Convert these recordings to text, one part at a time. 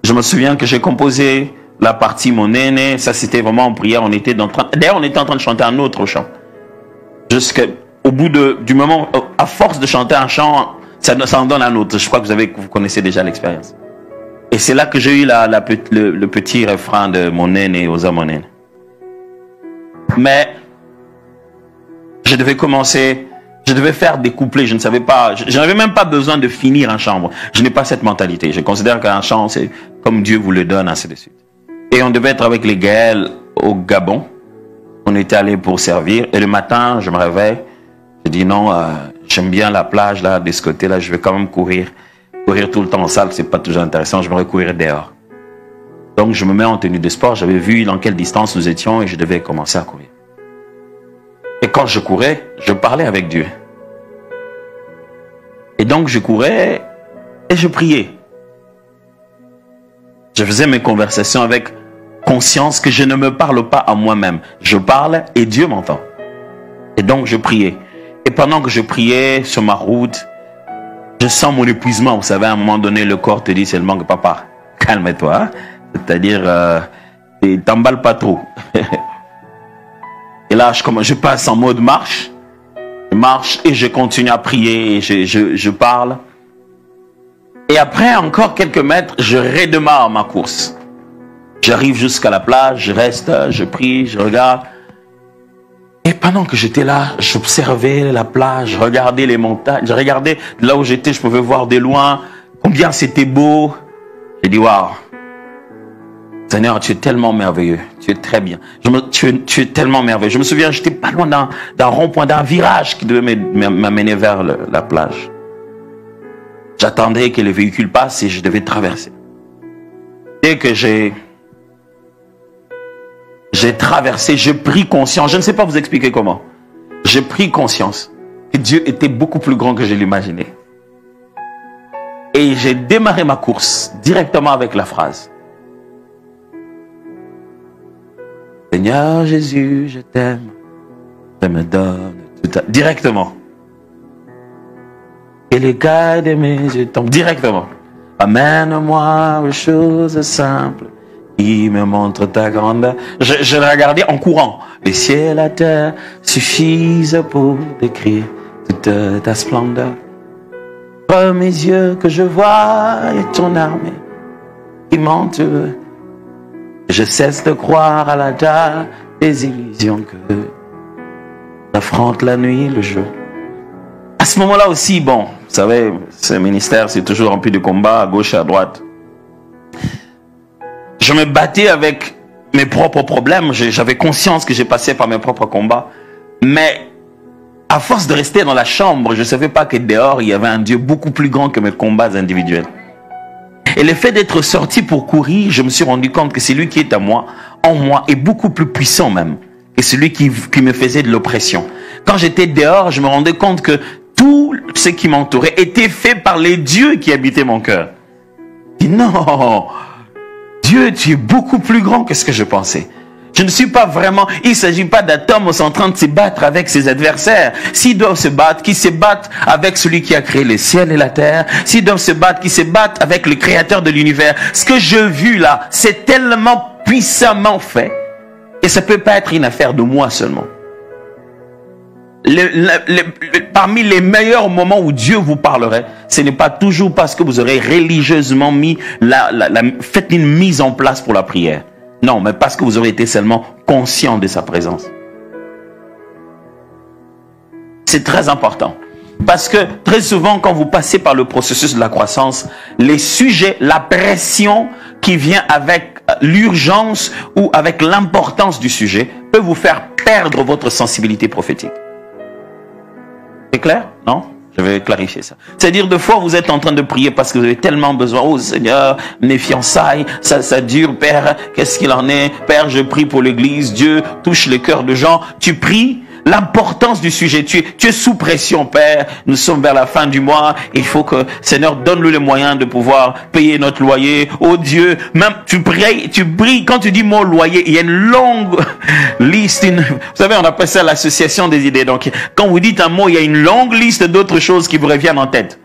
Je me souviens que j'ai composé la partie Mon aîné. Ça, c'était vraiment en prière. On était d'ailleurs, on était en train de chanter un autre chant. Jusqu'au bout du moment, à force de chanter un chant, ça en donne un autre. Je crois que vous connaissez déjà l'expérience. Et c'est là que j'ai eu le petit refrain de Mon aîné, Osa mon aîné. Mais je devais commencer, je devais faire des couplets, je ne savais pas, je n'avais même pas besoin de finir un chant. Je n'ai pas cette mentalité. Je considère qu'un chant, c'est comme Dieu vous le donne, ainsi de suite. Et on devait être avec les Gaëls au Gabon. On était allés pour servir. Et le matin, je me réveille. Je dis non, j'aime bien la plage là, de ce côté-là. Je vais quand même courir. Courir tout le temps en salle, c'est pas toujours intéressant. Je vais courir dehors. Donc je me mets en tenue de sport. J'avais vu dans quelle distance nous étions et je devais commencer à courir. Et quand je courais, je parlais avec Dieu. Et donc je courais et je priais. Je faisais mes conversations avec conscience que je ne me parle pas à moi-même. Je parle et Dieu m'entend. Et donc je priais. Et pendant que je priais sur ma route, je sens mon épuisement. Vous savez, à un moment donné, le corps te dit seulement que papa, calme-toi. Hein? C'est-à-dire, t'emballes pas trop. Et là, je passe en mode marche. Je marche et je continue à prier. Et je parle. Et après encore quelques mètres, je redémarre ma course. J'arrive jusqu'à la plage, je reste, je prie, je regarde. Et pendant que j'étais là, j'observais la plage, je regardais les montagnes, je regardais là où j'étais, je pouvais voir de loin combien c'était beau. J'ai dit, waouh, Seigneur, tu es tellement merveilleux, tu es très bien. Tu es tellement merveilleux. Je me souviens, j'étais pas loin d'un rond-point, d'un virage qui devait m'amener vers la plage. J'attendais que les véhicules passent et je devais traverser. Dès que j'ai traversé, j'ai pris conscience, je ne sais pas vous expliquer comment, j'ai pris conscience que Dieu était beaucoup plus grand que je l'imaginais. Et j'ai démarré ma course directement avec la phrase. Seigneur Jésus, je t'aime, je me donne tout à... Directement. Et les gars de mes yeux tombent directement. Amène-moi aux choses simples qui me montrent ta grandeur. Je le regardais en courant. Les ciels et la terre suffisent pour décrire toute ta splendeur. Ouvre mes yeux que je vois et ton armée qui m'entoure. Je cesse de croire à la tare des illusions que j'affronte la nuit, le jour. À ce moment-là aussi, bon, vous savez, ce ministère, c'est toujours rempli de combats à gauche et à droite. Je me battais avec mes propres problèmes. J'avais conscience que j'ai passé par mes propres combats. Mais à force de rester dans la chambre, je ne savais pas que dehors, il y avait un Dieu beaucoup plus grand que mes combats individuels. Et le fait d'être sorti pour courir, je me suis rendu compte que celui qui est en moi, est beaucoup plus puissant même que celui qui me faisait de l'oppression. Quand j'étais dehors, je me rendais compte que tout ce qui m'entourait était fait par les dieux qui habitaient mon cœur. Et non, Dieu, tu es beaucoup plus grand que ce que je pensais. Je ne suis pas vraiment... Il ne s'agit pas d'atomes en train de se battre avec ses adversaires. S'ils doivent se battre, qu'ils se battent avec celui qui a créé les ciels et la terre. S'ils doivent se battre, qu'ils se battent avec le créateur de l'univers. Ce que j'ai vu là, c'est tellement puissamment fait. Et ça ne peut pas être une affaire de moi seulement. Parmi les meilleurs moments où Dieu vous parlerait, ce n'est pas toujours parce que vous aurez religieusement fait une mise en place pour la prière. Non, mais parce que vous aurez été seulement conscient de sa présence. C'est très important. Parce que très souvent, quand vous passez par le processus de la croissance, les sujets, la pression qui vient avec l'urgence ou avec l'importance du sujet peut vous faire perdre votre sensibilité prophétique. C'est clair? Non? Je vais clarifier ça. C'est-à-dire, de fois, vous êtes en train de prier parce que vous avez tellement besoin. Oh Seigneur, mes fiançailles, ça dure, Père, qu'est-ce qu'il en est? Père, je prie pour l'église, Dieu touche les cœurs de gens. Tu pries, l'importance du sujet, tu es sous pression, Père. Nous sommes vers la fin du mois. Il faut que, Seigneur, donne-nous les moyens de pouvoir payer notre loyer. Oh Dieu, même tu pries. Quand tu dis mot loyer, il y a une longue liste. Vous savez, on appelle ça l'association des idées. Donc, quand vous dites un mot, il y a une longue liste d'autres choses qui vous reviennent en tête.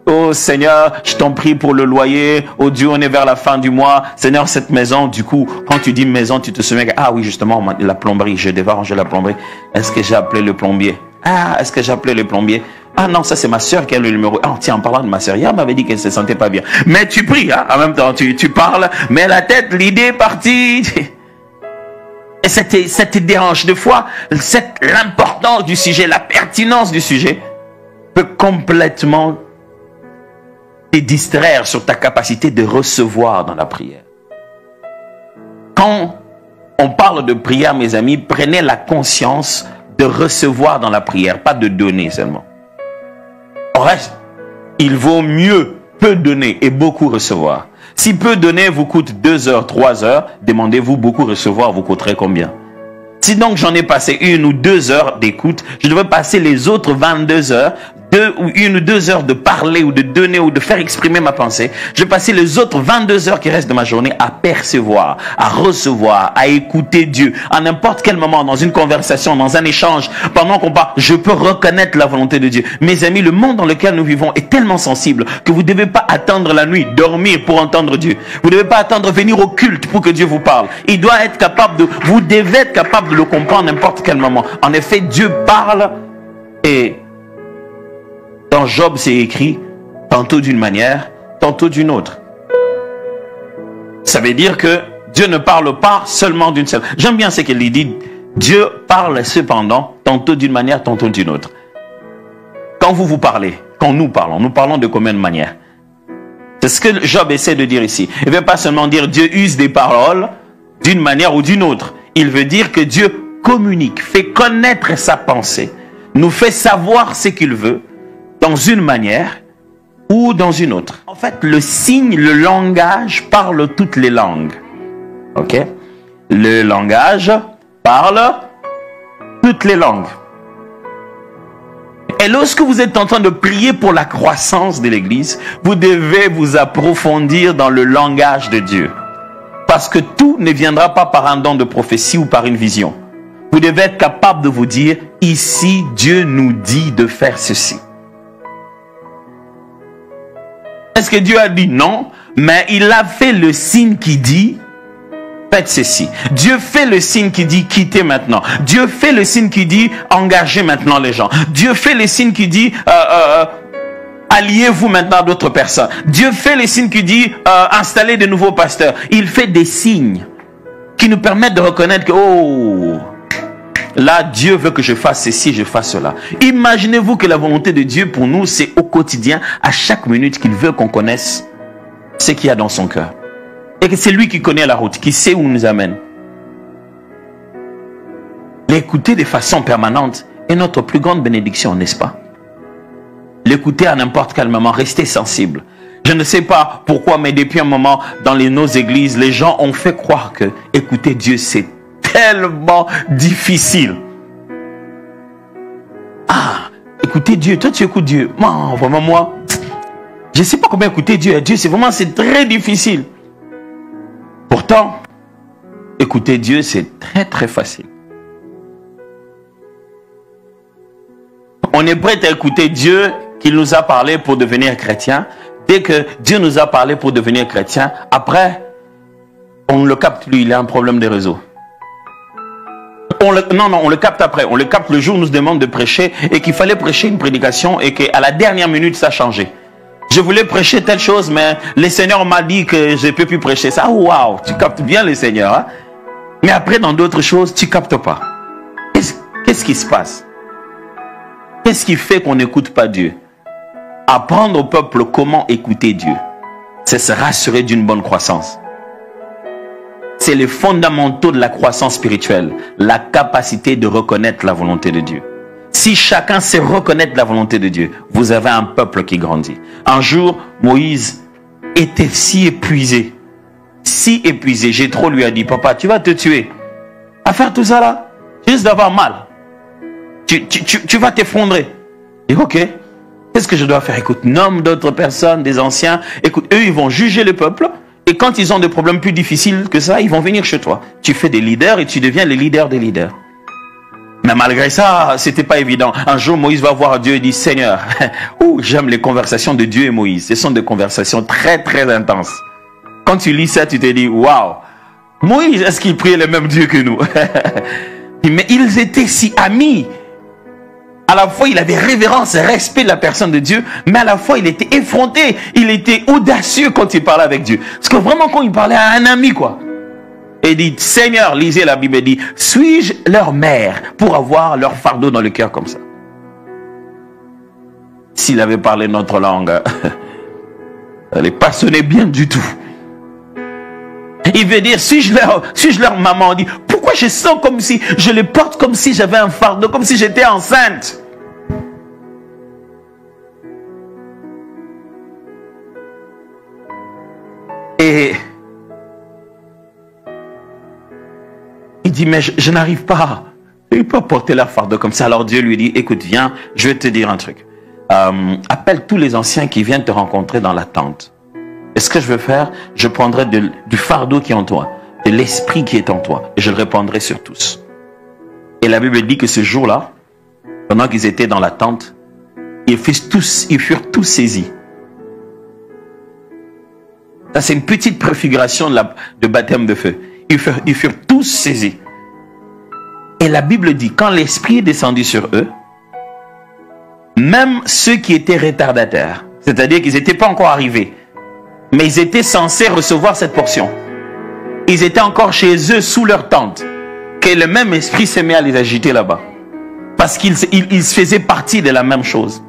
Oh Seigneur, je t'en prie pour le loyer. Oh Dieu, on est vers la fin du mois. Seigneur, cette maison, du coup, quand tu dis maison, tu te souviens que, ah oui, justement, la plomberie, je devais ranger la plomberie. Est-ce que j'ai appelé le plombier? Ah, est-ce que j'ai appelé le plombier? Ah non, ça c'est ma soeur qui a le numéro. Ah tiens, en parlant de ma soeur, hier m'avait dit qu'elle se sentait pas bien. Mais tu pries, hein, en même temps, tu parles, mais la tête, l'idée est partie. Et ça te dérange. Des fois, l'importance du sujet, la pertinence du sujet peut complètement te distraire sur ta capacité de recevoir dans la prière. Quand on parle de prière, mes amis, prenez la conscience de recevoir dans la prière, pas de donner seulement. En reste, il vaut mieux peu donner et beaucoup recevoir. Si peu donner vous coûte 2 heures, 3 heures, demandez-vous beaucoup recevoir vous coûterait combien? Si donc j'en ai passé 1 ou 2 heures d'écoute, je devrais passer les autres 22 heures, 1 ou 2 heures de parler ou de donner ou de faire exprimer ma pensée. Je vais passer les autres 22 heures qui restent de ma journée à percevoir, à recevoir, à écouter Dieu. À n'importe quel moment, dans une conversation, dans un échange, pendant qu'on parle, je peux reconnaître la volonté de Dieu. Mes amis, le monde dans lequel nous vivons est tellement sensible que vous ne devez pas attendre la nuit, dormir pour entendre Dieu. Vous ne devez pas attendre venir au culte pour que Dieu vous parle. Il doit être capable de, vous devez être capable de le comprendre à n'importe quel moment. En effet, Dieu parle et dans Job, c'est écrit tantôt d'une manière, tantôt d'une autre. Ça veut dire que Dieu ne parle pas seulement d'une seule. J'aime bien ce qu'il dit. Dieu parle cependant, tantôt d'une manière, tantôt d'une autre. Quand vous parlez, quand nous parlons de combien de manières? C'est ce que Job essaie de dire ici. Il ne veut pas seulement dire Dieu use des paroles d'une manière ou d'une autre. Il veut dire que Dieu communique, fait connaître sa pensée, nous fait savoir ce qu'il veut, dans une manière ou dans une autre. En fait, le signe, le langage parle toutes les langues. Ok? Le langage parle toutes les langues. Et lorsque vous êtes en train de prier pour la croissance de l'Église, vous devez vous approfondir dans le langage de Dieu. Parce que tout ne viendra pas par un don de prophétie ou par une vision. Vous devez être capable de vous dire, ici, Dieu nous dit de faire ceci. Est-ce que Dieu a dit non? Mais il a fait le signe qui dit, faites ceci. Dieu fait le signe qui dit, quittez maintenant. Dieu fait le signe qui dit, engagez maintenant les gens. Dieu fait le signe qui dit, alliez-vous maintenant à d'autres personnes. Dieu fait le signe qui dit, installez de nouveaux pasteurs. Il fait des signes qui nous permettent de reconnaître que, oh, là, Dieu veut que je fasse ceci, je fasse cela. Imaginez-vous que la volonté de Dieu pour nous, c'est au quotidien, à chaque minute, qu'il veut qu'on connaisse ce qu'il y a dans son cœur. Et que c'est lui qui connaît la route, qui sait où nous amène. L'écouter de façon permanente est notre plus grande bénédiction, n'est-ce pas? L'écouter à n'importe quel moment, rester sensible. Je ne sais pas pourquoi, mais depuis un moment, dans nos églises, les gens ont fait croire que écouter Dieu, c'est tellement difficile. Ah, écouter Dieu, toi tu écoutes Dieu. Non, vraiment moi, je ne sais pas comment écouter Dieu. Dieu, c'est très difficile. Pourtant, écouter Dieu, c'est très très facile. On est prêt à écouter Dieu qui nous a parlé pour devenir chrétien. Dès que Dieu nous a parlé pour devenir chrétien, après, on ne le capte plus, il a un problème de réseau. On le capte après. On le capte le jour où on nous demande de prêcher et qu'il fallait prêcher une prédication et qu'à la dernière minute, ça a changé. Je voulais prêcher telle chose, mais le Seigneur m'a dit que je ne peux plus prêcher ça. Oh, waouh, tu captes bien le Seigneur. Hein? Mais après, dans d'autres choses, tu ne captes pas. Qu'est-ce qui se passe? Qu'est-ce qui fait qu'on n'écoute pas Dieu? Apprendre au peuple comment écouter Dieu, c'est se rassurer d'une bonne croissance. C'est les fondamentaux de la croissance spirituelle, la capacité de reconnaître la volonté de Dieu. Si chacun sait reconnaître la volonté de Dieu, vous avez un peuple qui grandit. Un jour, Moïse était si épuisé, Jéthro lui a dit, papa, tu vas te tuer. À faire tout ça là, juste d'avoir mal. Tu vas t'effondrer. Il dit, ok, qu'est-ce que je dois faire? Écoute, nomme d'autres personnes, des anciens. Écoute, eux, ils vont juger le peuple. Et quand ils ont des problèmes plus difficiles que ça, ils vont venir chez toi. Tu fais des leaders et tu deviens le leader des leaders. Mais malgré ça, c'était pas évident. Un jour, Moïse va voir Dieu et dit, Seigneur, j'aime les conversations de Dieu et Moïse. Ce sont des conversations très, très intenses. Quand tu lis ça, tu te dis, waouh, Moïse, est-ce qu'il priait le même Dieu que nous? Mais ils étaient si amis. À la fois, il avait révérence et respect de la personne de Dieu, mais à la fois, il était effronté, il était audacieux quand il parlait avec Dieu. Parce que vraiment, quand il parlait à un ami, quoi. Et il dit, Seigneur, lisez la Bible, et dit, suis-je leur mère pour avoir leur fardeau dans le cœur comme ça? S'il avait parlé notre langue, elle n'est pas sonnée bien du tout. Il veut dire, suis-je leur maman? On dit, pourquoi je sens comme si, je les porte comme si j'avais un fardeau, comme si j'étais enceinte. Et il dit, mais je n'arrive pas. Je ne peux pas porter leur fardeau comme ça. Alors Dieu lui dit, écoute, viens, je vais te dire un truc. Appelle tous les anciens qui viennent te rencontrer dans la tente. Et ce que je veux faire, je prendrai du fardeau qui est en toi, de l'esprit qui est en toi, et je le répandrai sur tous. Et la Bible dit que ce jour-là, pendant qu'ils étaient dans la tente, ils furent tous saisis. Ça, c'est une petite préfiguration de baptême de feu. Ils furent tous saisis. Et la Bible dit, quand l'esprit est descendu sur eux, même ceux qui étaient retardataires, c'est-à-dire qu'ils n'étaient pas encore arrivés, mais ils étaient censés recevoir cette portion. Ils étaient encore chez eux sous leur tente, que le même esprit s'est mis à les agiter là-bas. Parce qu'ils faisaient partie de la même chose.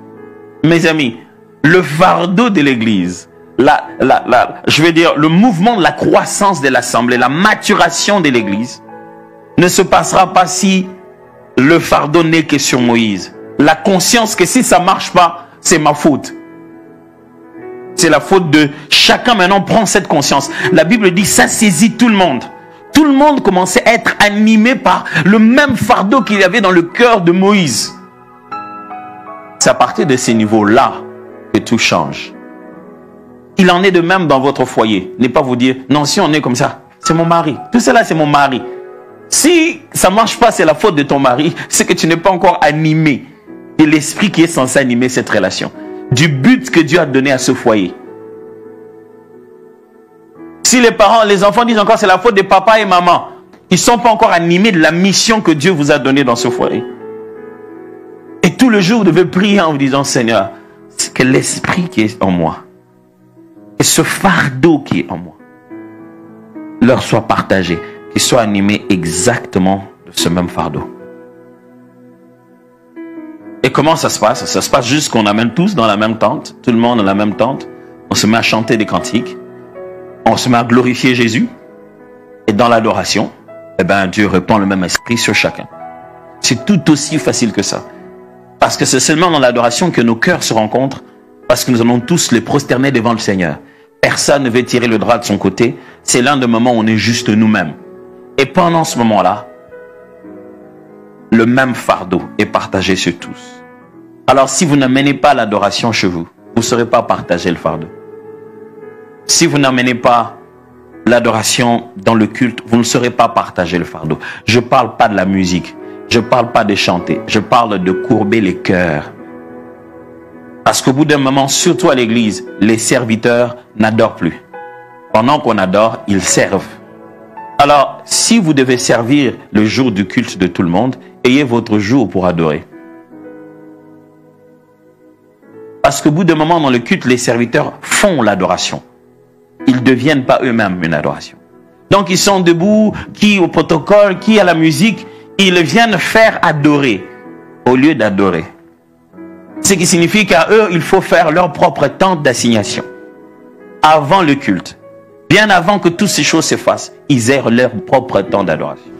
Mes amis, le fardeau de l'église, je veux dire, le mouvement de la croissance de l'assemblée, la maturation de l'église, ne se passera pas si le fardeau n'est que sur Moïse. La conscience que si ça ne marche pas, c'est ma faute. C'est la faute de chacun. Maintenant prend cette conscience. La Bible dit, ça saisit tout le monde. Tout le monde commençait à être animé par le même fardeau qu'il y avait dans le cœur de Moïse. C'est à partir de ces niveaux-là que tout change. Il en est de même dans votre foyer. Ne pas vous dire, non, si on est comme ça, c'est mon mari. Tout cela, c'est mon mari. Si ça ne marche pas, c'est la faute de ton mari. C'est que tu n'es pas encore animé de l'esprit qui est censé animer cette relation. Du but que Dieu a donné à ce foyer. Si les parents, les enfants disent encore c'est la faute de papa et maman, ils ne sont pas encore animés de la mission que Dieu vous a donnée dans ce foyer. Et tout le jour, vous devez prier en vous disant, Seigneur, que l'esprit qui est en moi, et ce fardeau qui est en moi, leur soit partagé, qu'ils soient animés exactement de ce même fardeau. Et comment ça se passe? Ça se passe juste qu'on amène tous dans la même tente, tout le monde dans la même tente, on se met à chanter des cantiques, on se met à glorifier Jésus, et dans l'adoration, eh ben, Dieu répand le même esprit sur chacun. C'est tout aussi facile que ça. Parce que c'est seulement dans l'adoration que nos cœurs se rencontrent, parce que nous allons tous les prosterner devant le Seigneur. Personne ne veut tirer le drap de son côté, c'est l'un des moments où on est juste nous-mêmes. Et pendant ce moment-là, le même fardeau est partagé sur tous. Alors si vous n'amenez pas l'adoration chez vous, vous ne saurez pas partager le fardeau. Si vous n'amenez pas l'adoration dans le culte, vous ne saurez pas partager le fardeau. Je ne parle pas de la musique, je ne parle pas de chanter, je parle de courber les cœurs. Parce qu'au bout d'un moment, surtout à l'église, les serviteurs n'adorent plus. Pendant qu'on adore, ils servent. Alors, si vous devez servir le jour du culte de tout le monde, ayez votre jour pour adorer. Parce qu'au bout d'un moment, dans le culte, les serviteurs font l'adoration. Ils ne deviennent pas eux-mêmes une adoration. Donc, ils sont debout, qui au protocole, qui à la musique, ils viennent faire adorer au lieu d'adorer. Ce qui signifie qu'à eux, il faut faire leur propre tente d'assignation. Avant le culte, bien avant que toutes ces choses se fassent, ils aient leur propre temps d'adoration.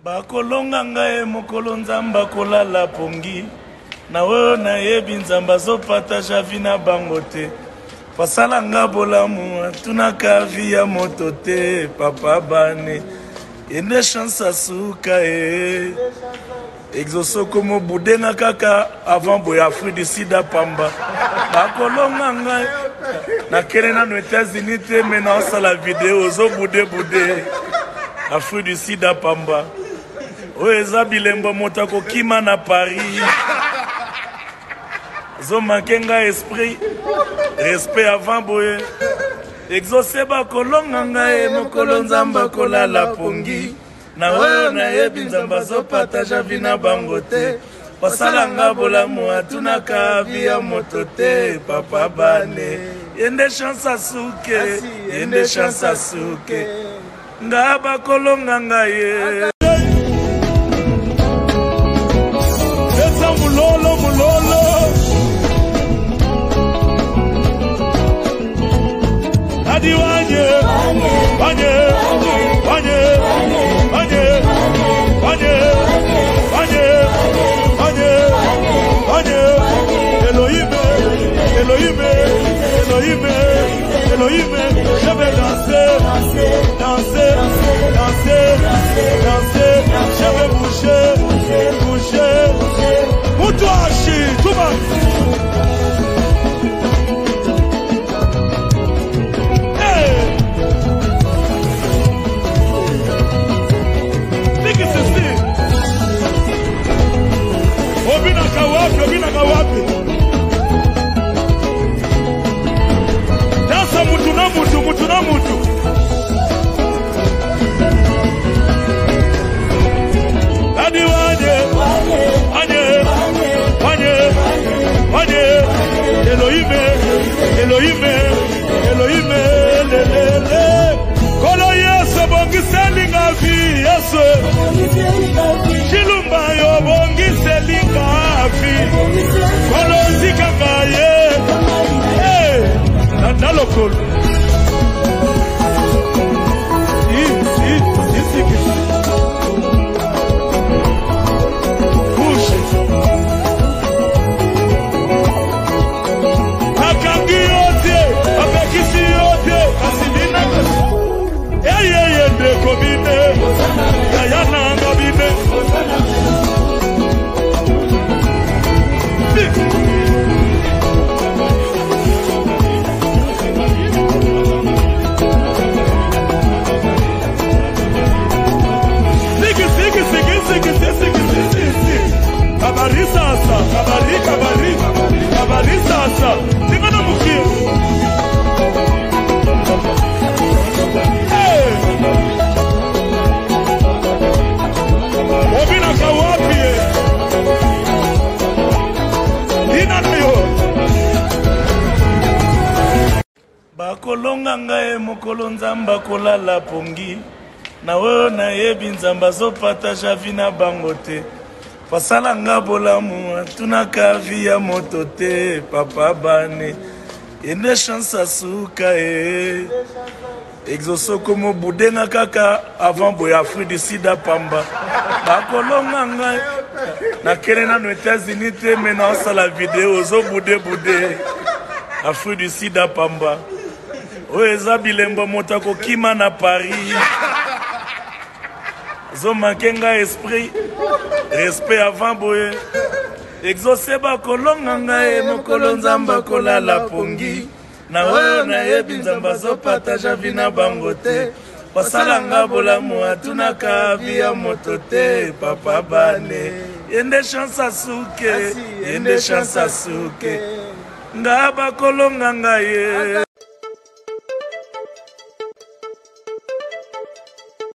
Bakolonga ngai mokolo nzamba kolala pongi na oyo na yebi nzamba zopata javi na bango te basala nga bolamu tunaka vi ya moto te papa bane ende chance asuka exoso komo budenga kaka avant boya Afrique du Sud pamba bakolonga ngai na kene na no États-Unis te mena osala vidéo zo bude Afrique du Sud pamba oyo eza bilembo moto akokima na Paris zo manke ngai esprit respect avant boye exaucé bakolonga ngai mokolo nzamba kolala pongi na oyo nayebi nzamba zopataja vina bango te osalanga bolamu atunaka vi ya moto te papa bane yende chance asuke yende chance asuke nga bakolonga ngai eza mulolo adi wanye Elohim, je vais danser, je vais bouger, pour toi, tout le monde. Obinaka wapi dansa mutu na mutu adi wanye Elohim lelele kolo yeso bongiselinga vi yeso Chilumba yo bongiselinga vi kolo zikanga ye nalokolo Kabari sasa tingana mukia obinaka wapi inanayo bakolonga ngai mokolo nzamba kolala pongi na oyo nayebi nzamba zopataja vi na bango te pasalanga bolamu atunaka vi ya moto te papa bane yende chance asuka exaucé komo budenga kaka avant boya Afrique du Sud pamba bakolonga ngai na kene na no États-Unis te mena osala vidéo zo bude Afrique du Sud pamba oyo eza bilembo moto akokima na Paris zo manke ngai esprit respect avant boye exaucé bakolonga ngai mokolo nzamba kolala pongi na oyo nayebi nzamba zopataja vi na bango te osalanga bolamu atunaka vi ya moto te papa bane yende chance asuke nga bakolonga ngai